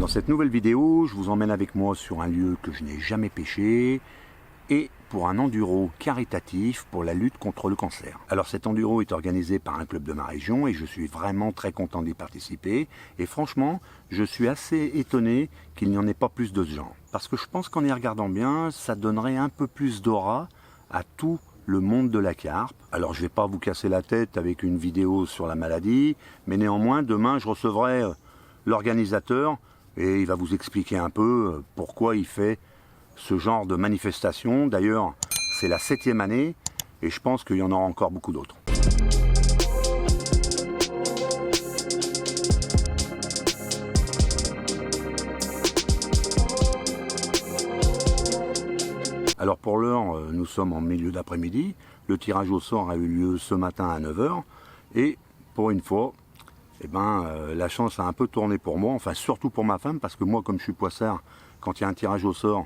Dans cette nouvelle vidéo, je vous emmène avec moi sur un lieu que je n'ai jamais pêché et pour un enduro caritatif pour la lutte contre le cancer. Alors cet enduro est organisé par un club de ma région et je suis vraiment très content d'y participer. Et franchement, je suis assez étonné qu'il n'y en ait pas plus de ce genre. Parce que je pense qu'en y regardant bien, ça donnerait un peu plus d'aura à tout le monde de la carpe. Alors je ne vais pas vous casser la tête avec une vidéo sur la maladie, mais néanmoins demain je recevrai l'organisateur et il va vous expliquer un peu pourquoi il fait ce genre de manifestation. D'ailleurs, c'est la 7e année et je pense qu'il y en aura encore beaucoup d'autres. Alors pour l'heure, nous sommes en milieu d'après-midi. Le tirage au sort a eu lieu ce matin à 9 h. Et pour une fois, la chance a un peu tourné pour moi, enfin surtout pour ma femme, parce que moi, comme je suis poissard, quand il y a un tirage au sort,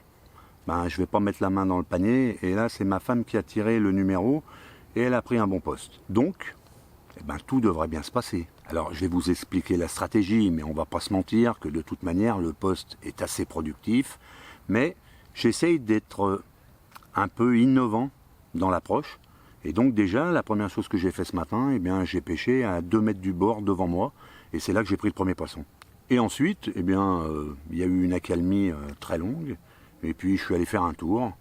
je ne vais pas mettre la main dans le panier. Et là, c'est ma femme qui a tiré le numéro et elle a pris un bon poste. Donc, tout devrait bien se passer. Alors, je vais vous expliquer la stratégie, mais on ne va pas se mentir que de toute manière, le poste est assez productif. Mais j'essaye d'être un peu innovant dans l'approche. Et donc déjà, la première chose que j'ai fait ce matin, j'ai pêché à 2 mètres du bord devant moi. Et c'est là que j'ai pris le premier poisson. Et ensuite, il y a eu une accalmie très longue. Et puis je suis allé faire un tour.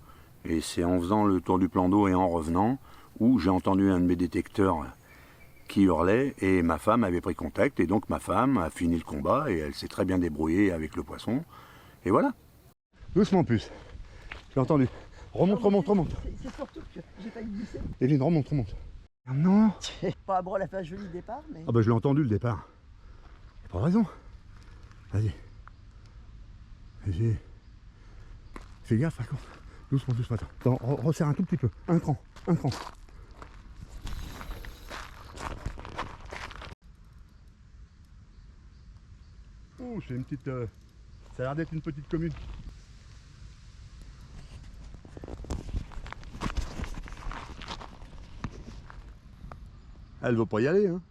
Et c'est en faisant le tour du plan d'eau et en revenant, où j'ai entendu un de mes détecteurs qui hurlait. Et ma femme avait pris contact. Et donc ma femme a fini le combat et elle s'est très bien débrouillée avec le poisson. Et voilà. Doucement plus. J'ai entendu. Remonte, remonte, remonte. C'est surtout que j'ai failli glisser. Evelyne, remonte, remonte. Ah non. Pas à bras la face joli départ, mais... Ah je l'ai entendu le départ. T'as pas raison. Vas-y. Vas-y. Fais gaffe, par contre. Doucement, doucement. Attends, resserre un tout petit peu. Un cran, un cran. Oh, c'est une petite... Ça a l'air d'être une petite commune. Elle veut pas y aller, hein.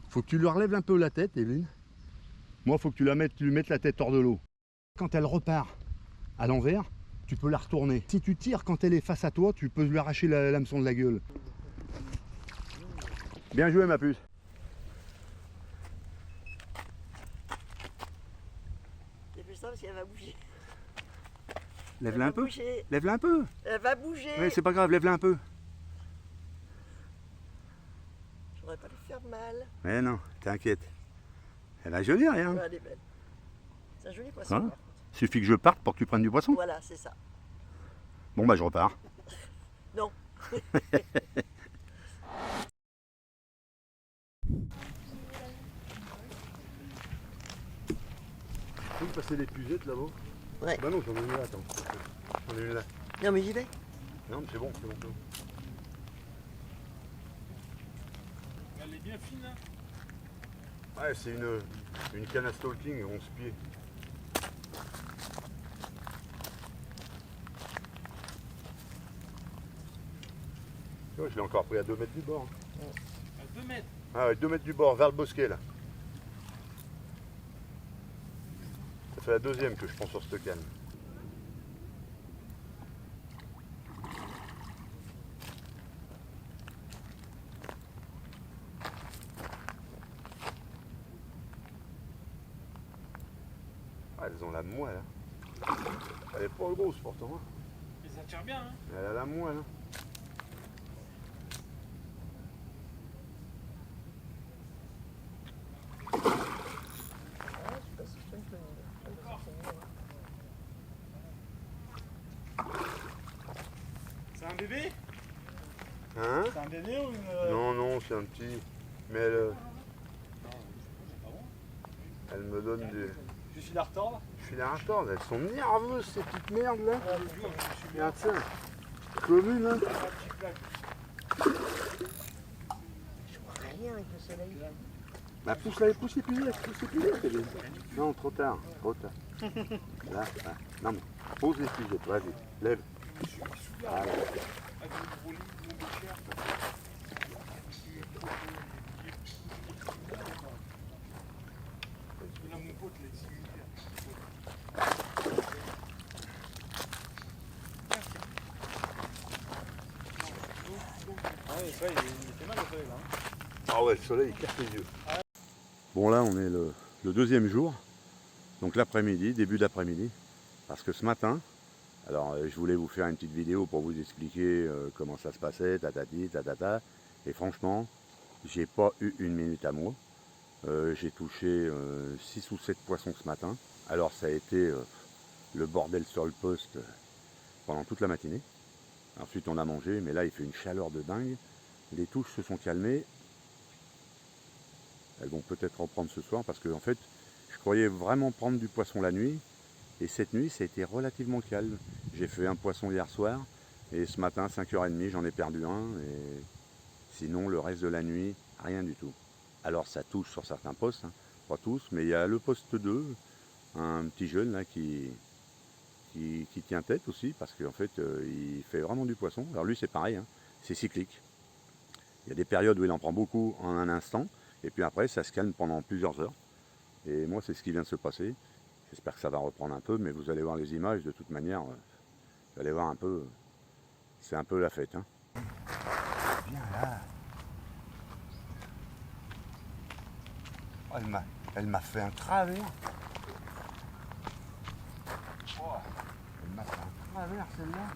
Faut que tu lui relèves un peu la tête, Evelyne. Moi, faut que tu lui mettes la tête hors de l'eau. Quand elle repart à l'envers, tu peux la retourner. Si tu tires quand elle est face à toi, tu peux lui arracher l'hameçon de la gueule. Bien joué, ma puce. C'est plus ça parce qu'elle va bouger. Lève-la un peu. Lève-la un peu. Elle va bouger. Ouais, c'est pas grave, lève-la un peu. Je voudrais pas lui faire mal. Mais non, t'inquiète. Elle a joli rien. Ouais, elle est belle. C'est un joli poisson. Hein? Suffit que je parte pour que tu prennes du poisson. Voilà, c'est ça. Bon, je repars. Non. Tu peux passer les pugettes là-bas? Ouais. Bah non, j'en ai une là, attends. J'en ai une là. Non, mais j'y vais. Non, mais c'est bon, c'est bon, c'est bon. Elle est bien fine, hein. Ouais, c'est une canne à stalking, 11 pieds. Tu vois, je l'ai encore pris à 2 mètres du bord. À 2 mètres. Ah ouais, 2 mètres du bord, vers le bosquet là. Ça fait la 2e que je prends sur cette canne. Ah, elles ont la moelle. Hein. Elle est pas grosse pourtant. Hein. Mais ça tire bien, hein. Elle a la moelle. Hein. C'est un bébé? Hein? C'est un bébé ou une... Non, non, c'est un petit. Mais elle me donne des... Je suis la retordre. Je suis la retorde, elles sont nerveuses ces petites merdes là. Regarde ça. Commune hein. Je vois rien avec le soleil. Bah pousse les pugettes. Non, trop tard, trop tard. Là, là. Non mais, pose les pugettes, vas-y, lève. Voilà. Ouais, il fait mal le soleil là. Hein. Ah ouais, le soleil il casse les yeux. Bon là on est le deuxième jour, donc l'après-midi, début d'après-midi, parce que ce matin, alors je voulais vous faire une petite vidéo pour vous expliquer comment ça se passait, tatati, tatata, et franchement, j'ai pas eu une minute à moi. J'ai touché 6 ou 7 poissons ce matin, alors ça a été le bordel sur le poste pendant toute la matinée. Ensuite on a mangé, mais là il fait une chaleur de dingue, les touches se sont calmées. Elles vont peut-être reprendre ce soir parce que en fait, je croyais vraiment prendre du poisson la nuit. Et cette nuit, ça a été relativement calme. J'ai fait un poisson hier soir et ce matin, 5h30, j'en ai perdu un. Et sinon, le reste de la nuit, rien du tout. Alors ça touche sur certains postes, hein, pas tous, mais il y a le poste 2, un petit jeune là qui tient tête aussi parce qu'en fait, il fait vraiment du poisson. Alors lui, c'est pareil, hein, c'est cyclique. Il y a des périodes où il en prend beaucoup en un instant. Et puis après, ça se calme pendant plusieurs heures. Et moi, c'est ce qui vient de se passer. J'espère que ça va reprendre un peu, mais vous allez voir les images de toute manière. Vous allez voir un peu. C'est un peu la fête. Hein. Viens là. Oh, elle m'a fait un travers. Oh, elle m'a fait un travers celle-là.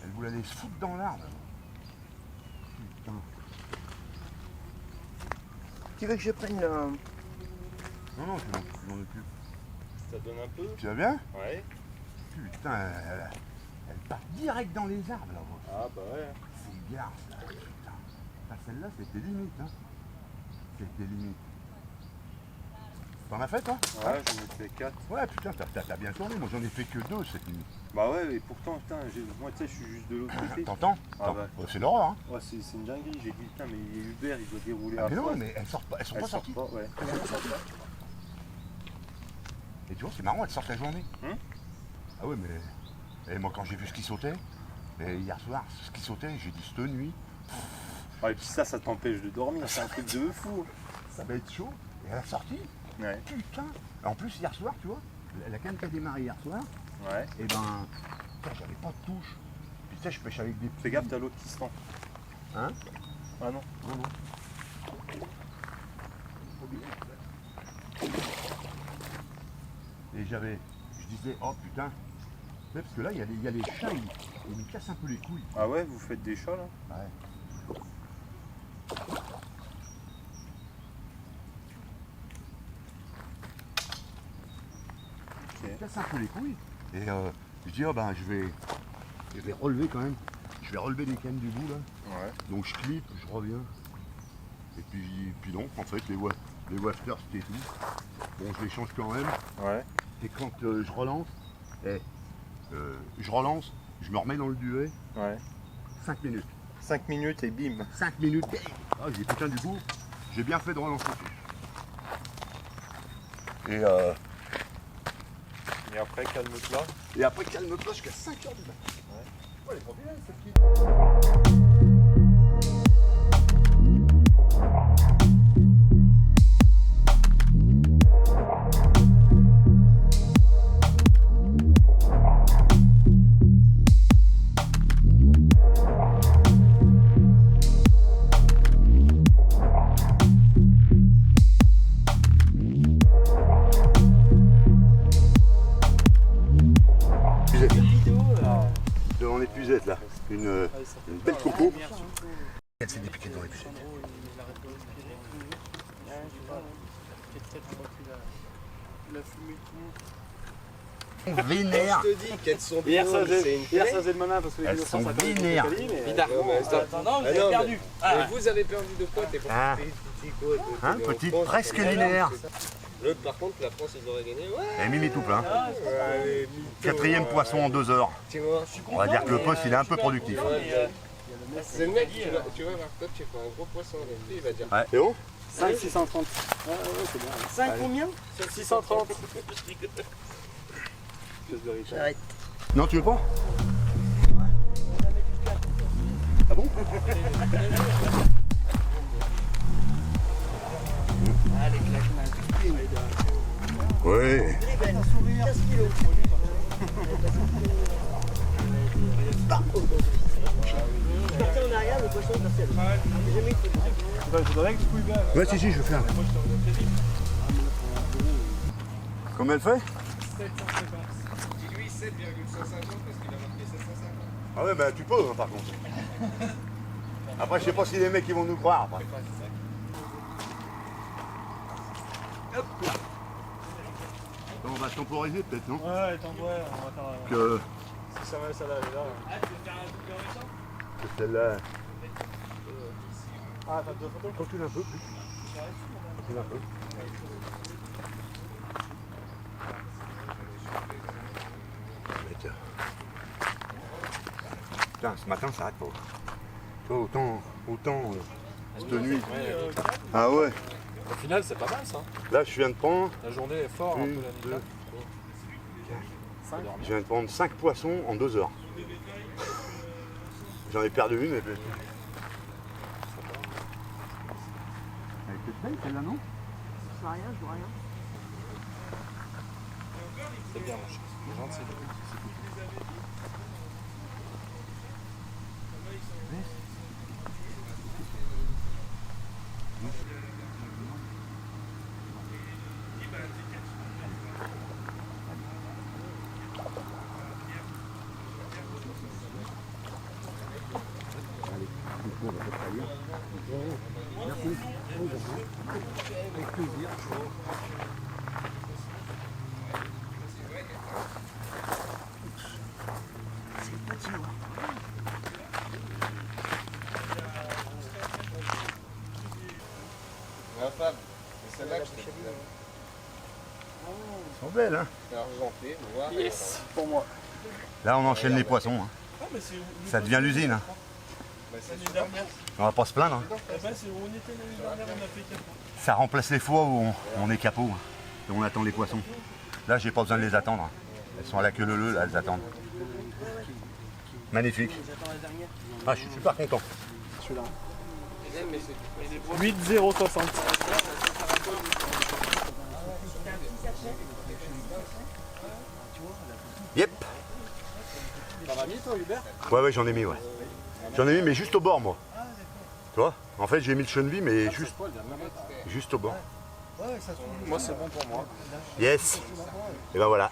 Elle voulait aller se foutre dans l'arbre. Putain. Tu veux que je prenne le... Non, je n'en ai plus. Ça donne un peu. Tu vas bien? Ouais. Putain, elle part direct dans les arbres là. Ah bah ouais. C'est garce là, putain. Ah, celle-là, c'était limite. Hein. C'était limite. T'en as fait toi? Ouais, j'en ai fait 4. Ouais, putain, t'as bien tourné. Moi, j'en ai fait que 2 cette nuit. Bah ouais, et pourtant, putain, moi tu sais, je suis juste de l'autre côté. T'entends? Ah bah. Oh, c'est l'horreur. Hein. Ouais, c'est une dinguerie. J'ai dit, putain, mais Hubert, il doit dérouler Ah, à mais non, fond. mais elles sont pas sorties. Ouais. Et tu vois, c'est marrant, elles sortent la journée. Ah ouais, mais et moi, quand j'ai vu ce qui sautait, et hier soir, ce qui sautait, j'ai dit cette nuit, Ah, et puis ça t'empêche de dormir. C'est un truc de fou. ça va être chaud. Et elle a sorti. Ouais. Putain. En plus, hier soir, tu vois, la canne qui a démarré hier soir, Ouais. et ben, putain, j'avais pas de touche. Puis tu sais, je pêche avec des... Fais gaffe, t'as l'autre qui se tend. Hein? Ah non. Non, non. Et je disais, oh putain, mais parce que là, il y a les chats, ils me cassent un peu les couilles. Ah ouais, vous faites des chats là? Ouais. Ils me cassent un peu les couilles. Et je dis, oh ben, je vais relever quand même. Je vais relever les cannes du bout là. Ouais. Donc je clip, je reviens. Et puis donc, en fait, les wafters, c'était tout. Bon, je les change quand même. Ouais. Et quand je relance, je me remets dans le duet, Ouais. 5 minutes. 5 minutes et bim. 5 minutes, ah, j'ai putain du coup, j'ai bien fait de relancer. Et après, calme-toi. après, calme-toi jusqu'à 5h du matin. Ouais. Ouais, elle est pas bien, cette petite. Devant l'épuisette là, une belle coco. Elle s'est dépiquée dans l'épuisette. Vénère. Je te dis qu'elles sont Hier, ça blondes, faisait le malin parce que les Elles innocents, sont ça fait vénères. Bidard. Non, vous avez non, perdu. Mais vous avez perdu de quoi? T'es Ah. petit quoi? Hein, petite, presque linéaire. L'autre, par contre, la France, ils auraient gagné. Ouais. Et Mimi tout plein. Ouais, 4e poisson en 2 heures. tu vois. On va dire que le poste il est un peu productif. C'est le mec, tu vas voir, toi, tu fais un gros poisson avec lui, il va dire. Ouais. C'est bon? 5 630. Ouais, c'est bien. 5 combien? 630. J'arrête. Non, tu veux pas? Ah bon? Ouais. 15 kilos. Partez en arrière. Ouais, si, je vais faire. Combien elle fait? 750. Dis-lui 7,150 parce qu'il a marqué 750. Ah ouais, bah tu peux, hein, par contre. Après, je sais pas si les mecs ils vont nous croire. Après. Hop là. On va temporiser peut-être, non? Ouais, attends, ouais, on va faire. Que Si ça va, ça va, là. Ah, tu veux faire un double méchant? que celle-là. Ah, t'as deux photos? Recule un peu plus. Recule un peu. Putain, ce matin ça arrête pas. Toi, autant cette nuit. Ah ouais. Au final, c'est pas mal ça. Là, je viens de prendre. La journée est forte, un Une, peu la nuit. deux. Cinq. Je viens de prendre 5 poissons en 2 heures. J'en ai perdu une et puis. Elle était belle celle-là, non? Je vois rien, je vois rien. C'est bien, mon cher. C'est gentil. C'est petit, moi. Ma femme, c'est celle-là que je t'ai dit. Elles sont belles, hein? C'est argenté, noir. Yes, pour moi. Là, on enchaîne les poissons. Hein. Ah, mais c'est où? Ça devient l'usine. Hein. Bah, c'est L'année dernière. On va pas se plaindre. Hein. Eh ben, c'est où on était l'année dernière, on a fait 4 ans. Ça remplace les fois où on est capot. Hein, et on attend les poissons. Là, j'ai pas besoin de les attendre. Hein. Elles sont à la queue leu, là, elles attendent. Magnifique. Ah, je suis super content. Celui-là. mais c'est 8060. Yep. T'en as mis toi, Hubert? Ouais, j'en ai mis, ouais. J'en ai mis, mais juste au bord, moi. Tu vois? En fait, j'ai mis le chenille, mais juste au bord. Moi, c'est bon pour moi. Yes. Et ben voilà.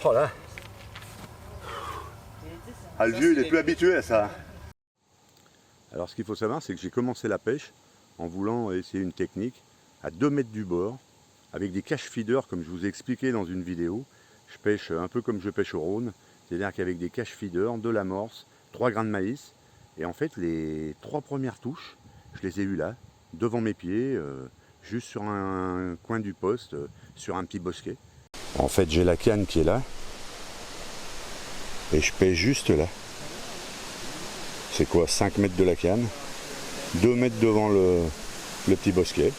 Oh là. Ah, le vieux, il est plus habitué à ça. Alors, ce qu'il faut savoir, c'est que j'ai commencé la pêche en voulant essayer une technique à 2 mètres du bord, avec des cache feeders, comme je vous ai expliqué dans une vidéo. Je pêche un peu comme je pêche au Rhône, c'est-à-dire qu'avec des cache feeders, de l'amorce, 3 grains de maïs. Et en fait, les 3 premières touches, je les ai eues là, devant mes pieds, juste sur un coin du poste, sur un petit bosquet. En fait, j'ai la canne qui est là, et je pêche juste là. C'est quoi, 5 mètres de la canne, 2 mètres devant le petit bosquet.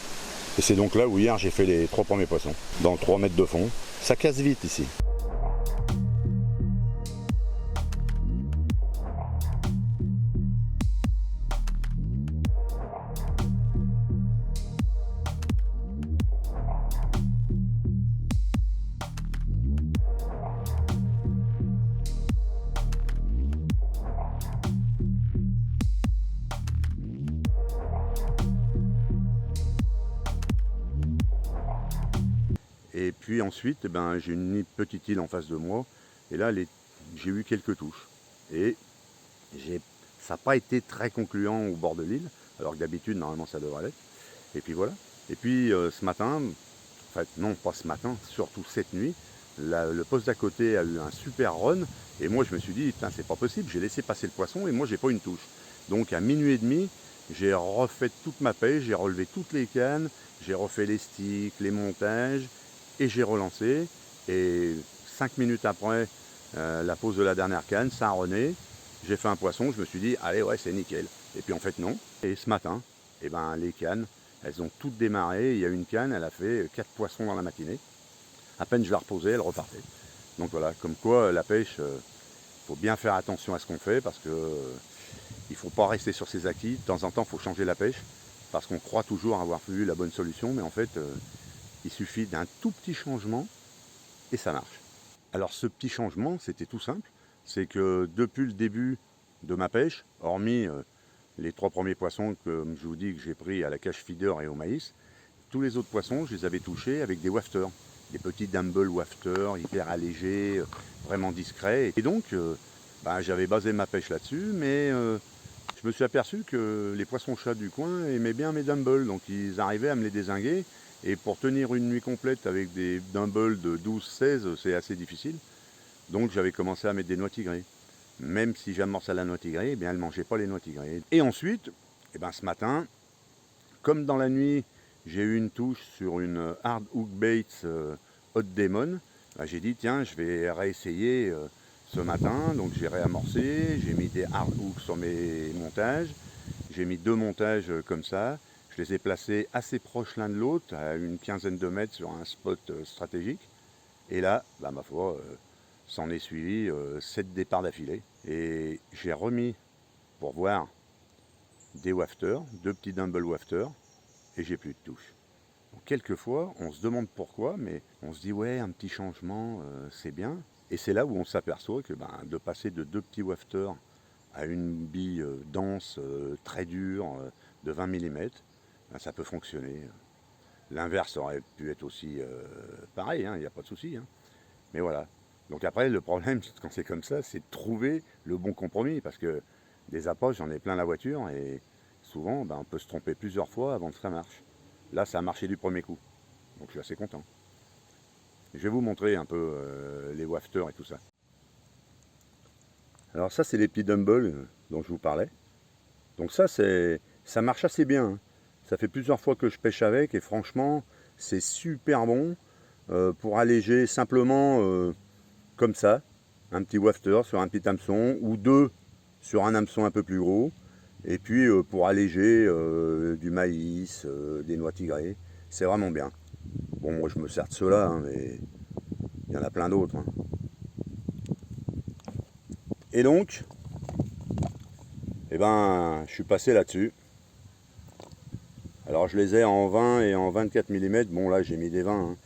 Et c'est donc là où hier j'ai fait les 3 premiers poissons, dans 3 mètres de fond. Ça casse vite ici. Et puis ensuite, ben, j'ai une petite île en face de moi. Et là, j'ai eu quelques touches. Et ça n'a pas été très concluant au bord de l'île. Alors que d'habitude, normalement, ça devrait l'être. Et puis voilà. Et puis ce matin, en fait, non, pas ce matin, surtout cette nuit, le poste d'à côté a eu un super run. Et moi, je me suis dit, c'est pas possible, j'ai laissé passer le poisson et moi, j'ai pas une touche. Donc à minuit et demi, j'ai refait toute ma pêche, j'ai relevé toutes les cannes, j'ai refait les sticks, les montages. Et j'ai relancé, et 5 minutes après la pose de la dernière canne, ça a rené, j'ai fait un poisson, je me suis dit, allez ouais, c'est nickel. Et puis en fait non. Et ce matin, eh ben, les cannes, elles ont toutes démarré, il y a une canne, elle a fait 4 poissons dans la matinée. À peine je la reposais, elle repartait. Donc voilà, comme quoi la pêche, faut bien faire attention à ce qu'on fait, parce que il ne faut pas rester sur ses acquis. De temps en temps, il faut changer la pêche, parce qu'on croit toujours avoir vu la bonne solution, mais en fait, il suffit d'un tout petit changement et ça marche. Alors ce petit changement, c'était tout simple. C'est que depuis le début de ma pêche, hormis les 3 premiers poissons, comme je vous dis, que j'ai pris à la cache feeder et au maïs, tous les autres poissons, je les avais touchés avec des wafters. Des petits dumble wafters, hyper allégés, vraiment discrets. Et donc, j'avais basé ma pêche là-dessus, mais je me suis aperçu que les poissons-chats du coin aimaient bien mes dumbles. Donc ils arrivaient à me les dézinguer. Et pour tenir une nuit complète avec des dumbles de 12-16, c'est assez difficile. Donc j'avais commencé à mettre des noix tigrées. Même si j'amorce à la noix tigrée, eh bien, elle ne mangeait pas les noix tigrées. Et ensuite, ce matin, comme dans la nuit, j'ai eu une touche sur une hard hook baits Hot Demon, j'ai dit tiens, je vais réessayer ce matin. Donc j'ai réamorcé, j'ai mis des hard hooks sur mes montages. J'ai mis 2 montages comme ça. Je les ai placés assez proches l'un de l'autre, à une quinzaine de mètres sur un spot stratégique. Et là, ma foi, s'en est suivi 7 départs d'affilée. Et j'ai remis pour voir des wafters, 2 petits dumble wafters, et j'ai plus de touche. Donc, quelquefois, on se demande pourquoi, mais on se dit ouais, un petit changement, c'est bien. Et c'est là où on s'aperçoit que de passer de 2 petits wafters à une bille dense, très dure, de 20 mm, ça peut fonctionner. L'inverse aurait pu être aussi pareil, il n'y a pas de souci. Mais voilà. Donc après, le problème, quand c'est comme ça, c'est de trouver le bon compromis. Parce que des approches, j'en ai plein la voiture. Et souvent, on peut se tromper plusieurs fois avant que ça marche. Là, ça a marché du premier coup. Donc je suis assez content. Je vais vous montrer un peu les wafters et tout ça. Alors ça, c'est les petits dumbles dont je vous parlais. Donc ça marche assez bien. Ça fait plusieurs fois que je pêche avec et franchement, c'est super bon pour alléger simplement comme ça, un petit wafter sur un petit hameçon ou 2 sur un hameçon un peu plus gros. Et puis pour alléger du maïs, des noix tigrées, c'est vraiment bien. Bon, moi je me sers de ceux-là, mais il y en a plein d'autres. Et donc, je suis passé là-dessus. Alors je les ai en 20 et en 24 mm. Bon là j'ai mis des 20.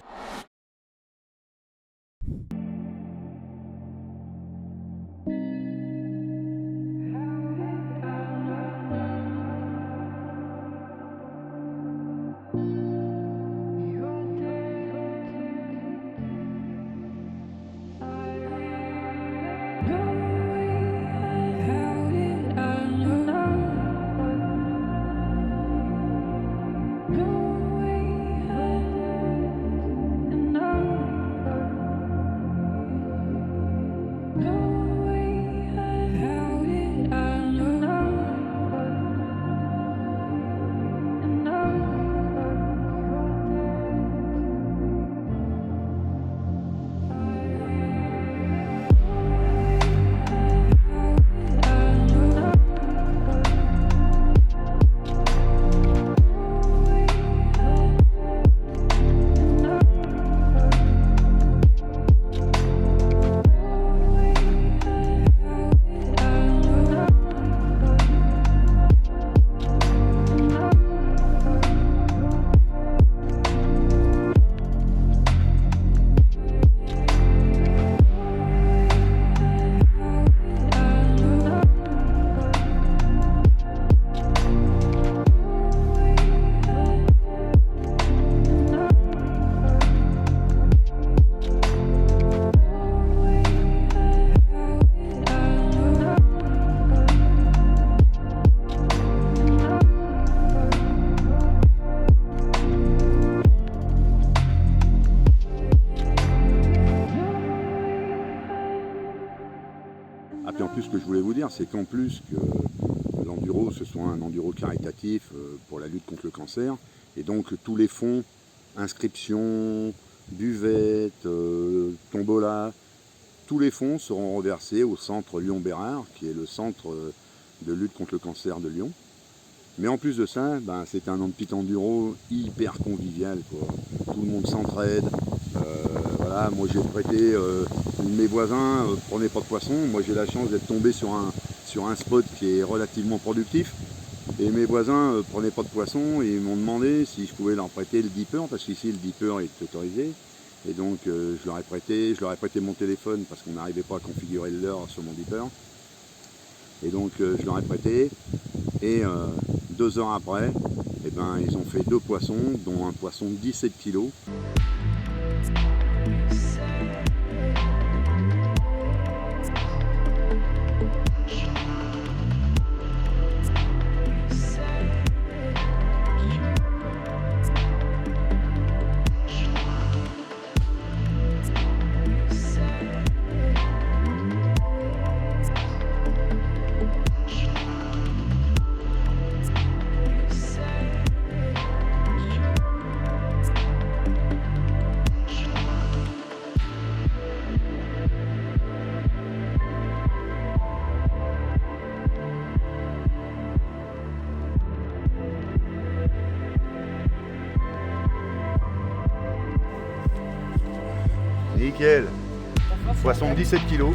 Puis en plus, ce que je voulais vous dire, c'est qu'en plus que l'enduro, ce soit un enduro caritatif pour la lutte contre le cancer, et donc tous les fonds, inscriptions, buvettes, tombola, tous les fonds seront reversés au centre Lyon-Bérard, qui est le centre de lutte contre le cancer de Lyon. Mais en plus de ça, c'est un petit enduro hyper convivial, quoi. Tout le monde s'entraide. Voilà, moi j'ai prêté, mes voisins prenaient pas de poisson. Moi j'ai la chance d'être tombé sur un spot qui est relativement productif. Et mes voisins prenaient pas de poisson et ils m'ont demandé si je pouvais leur prêter le dipper, parce qu'ici le dipper est autorisé. Et donc je leur ai prêté mon téléphone parce qu'on n'arrivait pas à configurer le leur sur mon beeper. Et donc je leur ai prêté et 2 heures après, eh ben, ils ont fait 2 poissons, dont un poisson de 17 kg. Nickel. Poisson de 17 kg.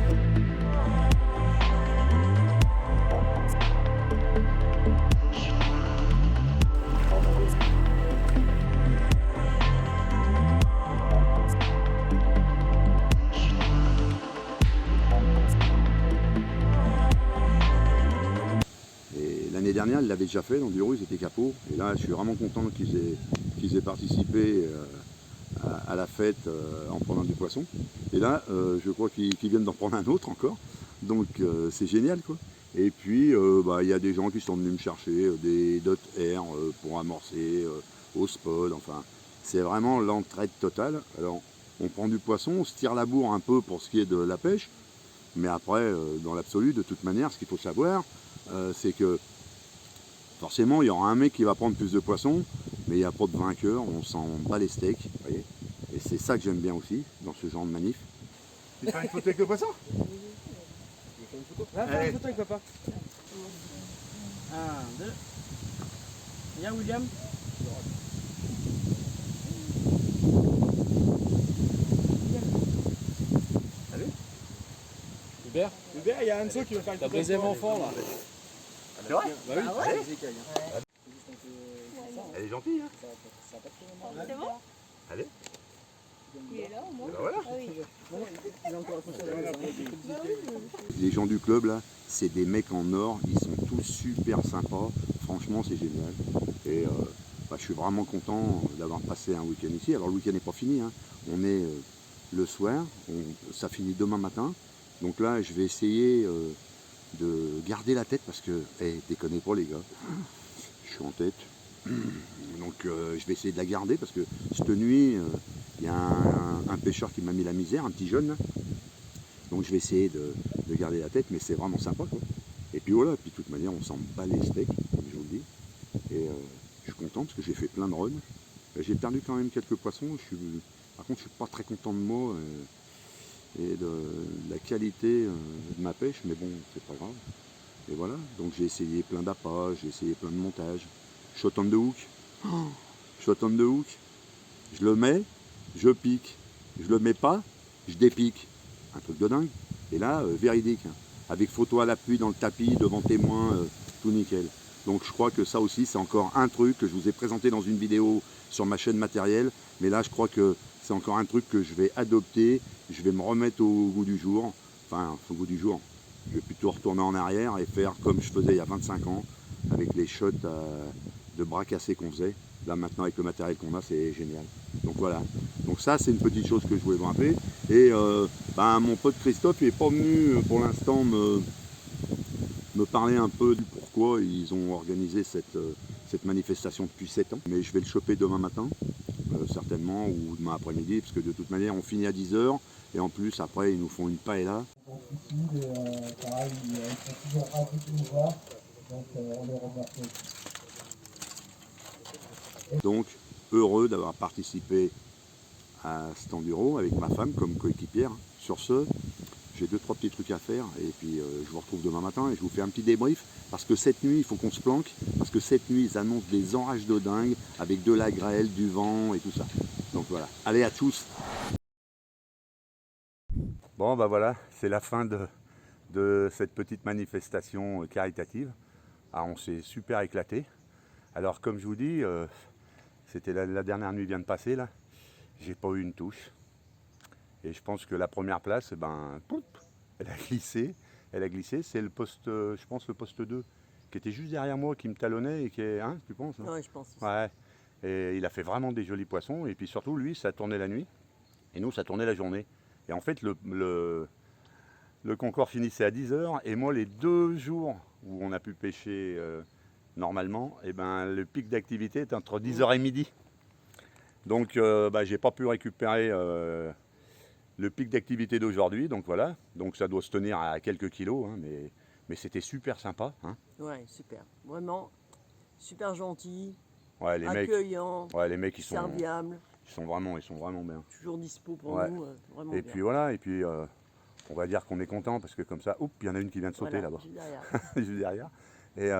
Et l'année dernière, ils l'avaient déjà fait, dans Bureau, ils étaient capots. Et là, je suis vraiment content qu'ils aient participé à la fête en prenant du poisson. Et là, je crois qu'ils viennent d'en prendre un autre encore. Donc c'est génial quoi. Et puis il y a des gens qui sont venus me chercher des dot air pour amorcer au spot. Enfin, c'est vraiment l'entraide totale. Alors on prend du poisson, on se tire la bourre un peu pour ce qui est de la pêche. Mais après, dans l'absolu, de toute manière, ce qu'il faut savoir, c'est que forcément, il y aura un mec qui va prendre plus de poissons, mais il n'y a pas de vainqueur, on s'en bat les steaks, vous voyez. Et c'est ça que j'aime bien aussi, dans ce genre de manif. Tu fais une photo avec le poisson? Va faire une photo avec papa. 1, 2. Viens William. Salut. Hubert, il y a Anso qui veut faire le deuxième enfant là. C'est vrai? Bah oui. Ah ouais. Elle est gentille, hein? C'est bon? Allez. Il est là au moins. Ben voilà. Ah oui. Les gens du club là, c'est des mecs en or, ils sont tous super sympas, franchement c'est génial. Et je suis vraiment content d'avoir passé un week-end ici. Alors le week-end n'est pas fini, hein. On est le soir, ça finit demain matin. Donc là je vais essayer de garder la tête parce que, déconnez pas les gars, je suis en tête. Donc je vais essayer de la garder parce que cette nuit, il y a un pêcheur qui m'a mis la misère, un petit jeune là. Donc je vais essayer de garder la tête, mais c'est vraiment sympa quoi. Et puis voilà, puis de toute manière on s'en bat les steaks, comme je vous le dis. Et je suis content parce que j'ai fait plein de runs. J'ai perdu quand même quelques poissons. Par contre je suis pas très content de moi et de la qualité de ma pêche, mais bon, c'est pas grave. Et voilà, donc j'ai essayé plein d'appâts, j'ai essayé plein de montages. Shot on the hook. Shot on the hook. Je le mets, je pique. Je le mets pas, je dépique. Un truc de dingue. Et là, véridique. Hein. Avec photo à l'appui dans le tapis, devant témoin, tout nickel. Donc je crois que ça aussi, c'est encore un truc que je vous ai présenté dans une vidéo sur ma chaîne matérielle. Mais là, je crois que c'est encore un truc que je vais adopter. Je vais me remettre au goût du jour. Enfin, au goût du jour. Je vais plutôt retourner en arrière et faire comme je faisais il y a 25 ans, avec les shots de bras cassés qu'on faisait. Là maintenant avec le matériel qu'on a, c'est génial. Donc voilà. Donc ça c'est une petite chose que je voulais vous rappeler. Et mon pote Christophe il n'est pas venu pour l'instant me parler un peu du pourquoi ils ont organisé cette manifestation depuis 7 ans. Mais je vais le choper demain matin, certainement, ou demain après-midi, parce que de toute manière on finit à 10 h. Et en plus après ils nous font une paella. Pareil, ils sont toujours ravis de nous voir, donc on les remercie. Donc heureux d'avoir participé à cet enduro avec ma femme comme coéquipière. Sur ce, j'ai 2-3 petits trucs à faire et puis je vous retrouve demain matin et je vous fais un petit débrief parce que cette nuit il faut qu'on se planque parce que cette nuit ils annoncent des orages de dingue avec de la grêle, du vent et tout ça. Donc voilà, allez à tous. Bon voilà, c'est la fin de cette petite manifestation caritative. Ah, on s'est super éclaté. Alors comme je vous dis, c'était la dernière nuit vient de passer là. J'ai pas eu une touche. Et je pense que la première place, poup, elle a glissé. Elle a glissé. C'est le poste, je pense, le poste 2, qui était juste derrière moi, qui me talonnait et qui est. Hein, tu penses? Ouais, je pense. Ouais. Et il a fait vraiment des jolis poissons. Et puis surtout, lui, ça tournait la nuit. Et nous, ça tournait la journée. Et en fait, le concours finissait à 10h. Et moi, les 2 jours où on a pu pêcher normalement, le pic d'activité est entre 10h et midi. Donc, j'ai pas pu récupérer le pic d'activité d'aujourd'hui. Donc voilà. Donc ça doit se tenir à quelques kilos. Hein, mais c'était super sympa. Hein. Ouais, super. Vraiment, super gentil, Ouais, les mecs, accueillant, ouais, les mecs, ils sont serviable, vraiment bien. toujours dispo pour Ouais. nous. Vraiment Et bien. puis voilà, on va dire qu'on est content parce que comme ça, oups, il y en a une qui vient de sauter Voilà, là-bas, juste derrière. juste derrière. Et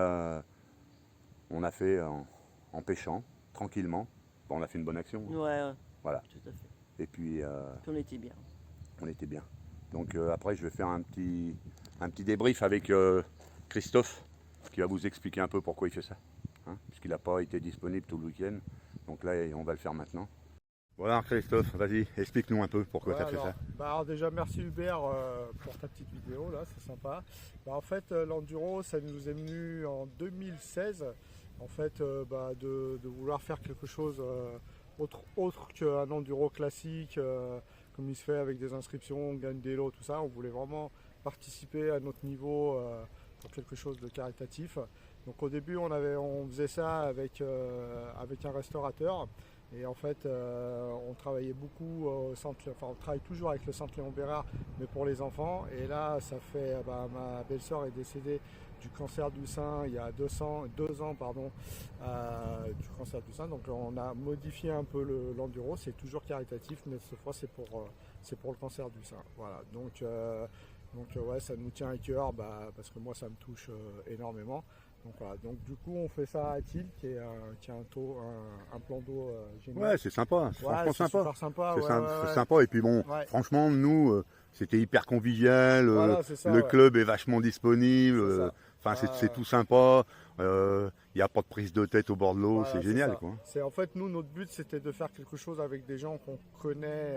on a fait en pêchant, tranquillement, on a fait une bonne action. Ouais, Voilà. tout à fait. Et puis Puis on était bien. on était bien. Donc après, je vais faire un petit débrief avec Christophe, qui va vous expliquer un peu pourquoi il fait ça. Hein, puisqu'il n'a pas été disponible tout le week-end. Donc là, on va le faire maintenant. Voilà Christophe, vas-y, explique-nous un peu pourquoi tu as fait ça. Alors déjà merci Hubert pour ta petite vidéo là, c'est sympa. En fait l'enduro ça nous est venu en 2016 en fait de vouloir faire quelque chose autre qu'un enduro classique comme il se fait avec des inscriptions, on gagne des lots, tout ça. On voulait vraiment participer à notre niveau pour quelque chose de caritatif. Donc au début on faisait ça avec un restaurateur. Et en fait, on travaillait beaucoup au centre, enfin on travaille toujours avec le centre Léon Bérard, mais pour les enfants. Et là, ça fait, ma belle-sœur est décédée du cancer du sein il y a 2 ans, du cancer du sein. Donc on a modifié un peu l'enduro. C'est toujours caritatif, mais cette fois c'est pour le cancer du sein. Voilà. Donc ouais, ça nous tient à cœur, parce que moi ça me touche énormément. Donc voilà, donc du coup on fait ça à Thiel qui est un plan d'eau génial. Ouais, c'est sympa, c'est franchement c'est sympa. super sympa. C'est sympa et puis bon, Ouais. franchement nous c'était hyper convivial, Voilà, c'est ça, le ouais. club est vachement disponible, C'est ça. enfin c'est Ouais. tout sympa, il n'y a pas de prise de tête au bord de l'eau, Voilà, c'est c'est génial ça. quoi. C'est en fait nous notre but c'était de faire quelque chose avec des gens qu'on connaît.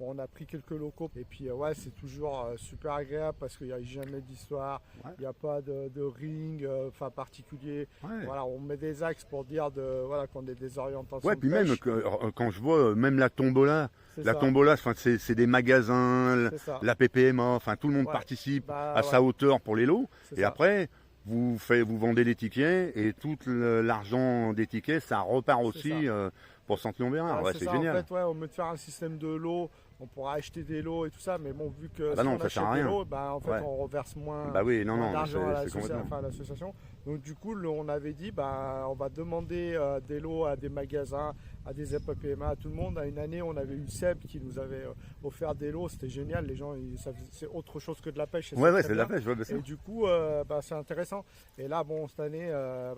Bon, on a pris quelques locaux et puis ouais c'est toujours super agréable parce qu'il n'y a jamais d'histoire, Ouais. il n'y a pas de ring particulier. Ouais. Voilà, on met des axes pour dire qu'on est des orientations. Ouais, de puis même pêche. quand je vois même la tombola, C'est ça. enfin, c'est des magasins, C'est ça. la PPMA, enfin tout le monde Ouais. participe Bah, à sa hauteur pour les lots. c'est Et ça. après, vous vendez les tickets et tout l'argent des tickets, ça repart C'est aussi pour Centre-Léon-Bérard. Ouais, Ouais, c'est c'est ça, génial. En fait, au lieu de faire un système de lots, on pourra acheter des lots et tout ça, mais bon, vu que Ah bah si non, on ça sert à achète des rien. lots, en fait, Ouais. on reverse moins, Bah oui, non, moins non, d'argent à c'est complètement. l'association. Donc du coup, on avait dit, on va demander des lots à des magasins, à des PMA, à tout le monde. À une année, on avait eu Seb qui nous avait offert des lots, c'était génial. Les gens, c'est autre chose que de la pêche. et Ouais, très c'est de la bien. pêche, ouais, bah, ça. Et du coup, c'est intéressant. Et là, bon, cette année,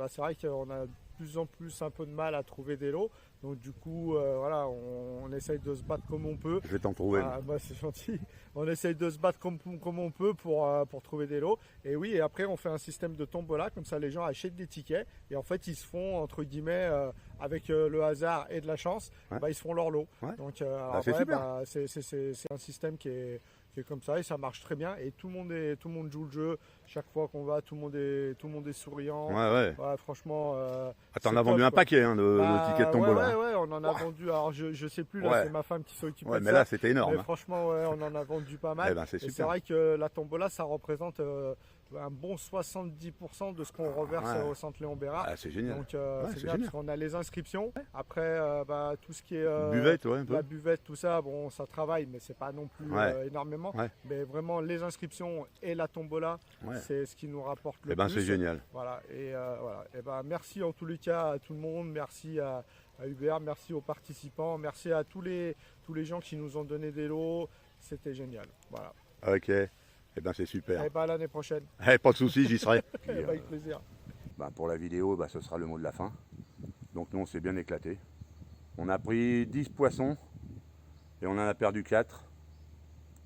c'est vrai qu'on a de plus en plus un peu de mal à trouver des lots. Donc du coup, voilà, on essaye de se battre comme on peut. Je vais t'en trouver. C'est gentil. On essaye de se battre comme on peut pour trouver des lots. Et oui, et après on fait un système de tombola, comme ça les gens achètent des tickets et en fait ils se font entre guillemets avec le hasard et de la chance, Ouais. ils se font leur lot. Ouais. Donc c'est super. c'est un système qui est comme ça et ça marche très bien et tout le monde joue le jeu. Chaque fois qu'on va, tout le monde est souriant. Ouais. Ouais, franchement. Attends, on c'est a vendu top, un quoi. paquet de tickets de tombola. Ouais, on en a vendu. Alors je sais plus, là Ouais. c'est ma femme qui s'occupe Ouais, de mais ça. là c'était énorme. Mais franchement, ouais, on en a vendu pas mal. Eh ben, c'est Et c'est super. vrai que la tombola, ça représente un bon 70% de ce qu'on reverse Ouais. au centre Léon Bérard. Ah, c'est génial. Donc c'est c'est bien génial. parce qu'on a les inscriptions. Après, tout ce qui est Buvette, ouais, un peu. la buvette, tout ça, bon, ça travaille, mais c'est pas non plus Ouais. énormément. Ouais. Mais vraiment, les inscriptions et la tombola, Ouais. c'est ce qui nous rapporte le Eh ben, plus. c'est génial. Voilà. Et merci en tous les cas à tout le monde, merci à Hubert, merci aux participants, merci à tous les gens qui nous ont donné des lots. C'était génial. Voilà. Ok. Eh ben, c'est super. Et à l'année prochaine. Pas de soucis, j'y serai. Puis, Avec plaisir. pour la vidéo, ce sera le mot de la fin. Donc nous, on s'est bien éclaté. On a pris 10 poissons et on en a perdu 4,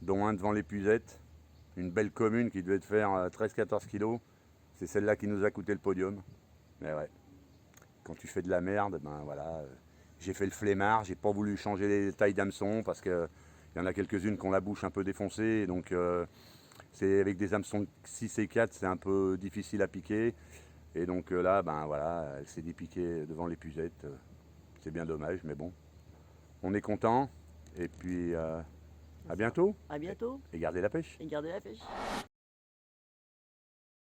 dont un devant l'épuisette. Une belle commune qui devait faire 13-14 kilos. C'est celle-là qui nous a coûté le podium. Mais ouais, quand tu fais de la merde, voilà, j'ai fait le flemmard, j'ai pas voulu changer les tailles d'hameçon parce qu'il y en a quelques-unes qui ont la bouche un peu défoncée. Donc c'est avec des hameçons 6 et 4, c'est un peu difficile à piquer. Et donc là, ben voilà, elle s'est dépiquée devant l'épuisette. C'est bien dommage, mais bon. On est content. Et puis à bientôt. À bientôt. Et gardez la pêche. Et gardez la pêche.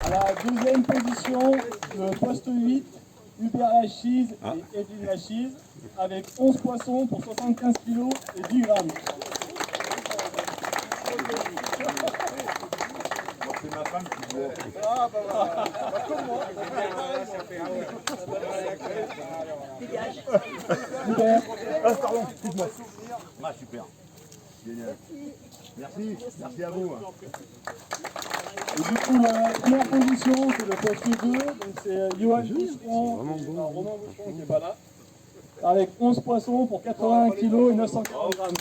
À la deuxième position, le poste 8, Hubert Lachise et Edwin Lachise, avec 11 poissons pour 75 kg et 10 grammes. C'est ma femme qui voit. Ah bah voilà, comme moi. Dégage. Hubert. Ah, pardon, excuse-moi. Ah, super. Génial. Merci, merci à vous. Et du coup, la première position, c'est le poste 2, donc c'est Johan Boucheron, Romain Boucheron qui n'est pas là, avec 11 poissons pour 81 kg et 940 grammes.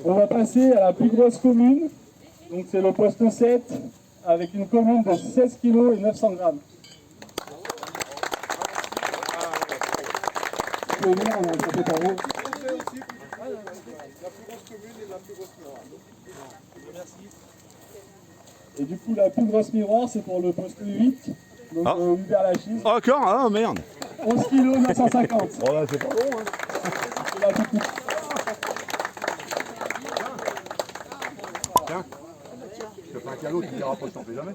On va passer à la plus grosse commune, donc c'est le poste 7, avec une commune de 16 kg et 900 grammes. Vous pouvez venir, on a un peu par haut. Et du coup, la plus grosse miroir, c'est pour le poste 8, donc Hubert Lachise. Encore? Ah merde. 11 kg 950. Oh là, c'est pas bon, hein. C'est la toute petite. Tiens. Je te fais un cadeau, tu me diras pas, je t'en fais jamais.